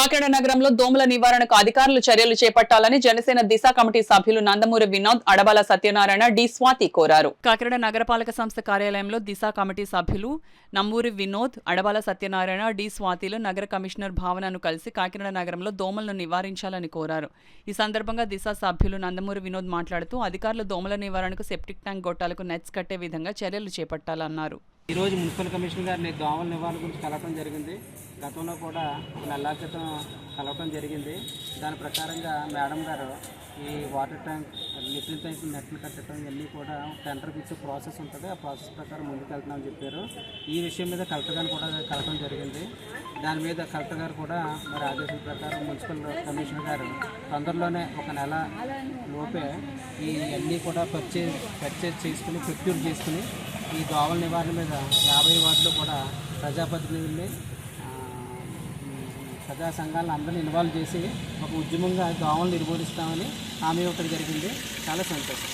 కాకినాడ నగరంలో దోమల నివారణకు అధికారులు చర్యలు చేపట్టాలని జనసేన దిశ కమిటీ సభ్యులు నందమూరి వినోద్, అడబాల సత్యనారాయణ, డి స్వాతి కోరారు. కాకినాడ నగరపాలక సంస్థ కార్యాలయంలో దిశ కమిటీ సభ్యులు నందమూరి వినోద్, అడబాల సత్యనారాయణ, డి స్వాతిలు నగర కమిషనర్ భావనను కలిసి కాకినాడ నగరంలో దోమలను నివారించాలని కోరారు. ఈ సందర్భంగా దిశ సభ్యులు నందమూరి వినోద్ మాట్లాడుతూ అధికారులు దోమల నివారణకు సెప్టిక్ ట్యాంక్ గొట్టాలకు నెట్స్ కట్టే విధంగా చర్యలు చేపట్టాలన్నారు. ఈరోజు మున్సిపల్ కమిషనర్ గారిని దోమల నివారణ గురించి కలవటం జరిగింది. గతంలో కూడా నెలల క్రితం కలవటం జరిగింది. దాని ప్రకారంగా మేడం గారు ఈ వాటర్ ట్యాంక్, లిటిల్ ట్యాంక్ నెట్లు కట్టడం ఇవన్నీ కూడా టెండర్ ఇచ్చే ప్రాసెస్ ఉంటుంది. ఆ ప్రాసెస్ ప్రకారం ముందుకు వెళ్తున్నామని చెప్పారు. ఈ విషయం మీద కలెక్టర్ గారిని కూడా కలవటం జరిగింది. దాని మీద కలెక్టర్ గారు కూడా మరి ఆదేశాల ప్రకారం మున్సిపల్ కమిషనర్ గారు తొందరలోనే ఒక నెల లోపే ఇవన్నీ కూడా పర్చేజ్ చేసుకుని ప్రొక్యూర్ చేసుకుని ఈ దోమల నివారణ మీద 50 వార్డులో కూడా ప్రజాప్రతినిధుల్ని, ప్రజా సంఘాలను అందరినీ ఇన్వాల్వ్ చేసి ఒక ఉద్యమంగా దోమలు నిర్మూలిస్తామని హామీ ఇవ్వడం జరిగింది. చాలా సంతోషం.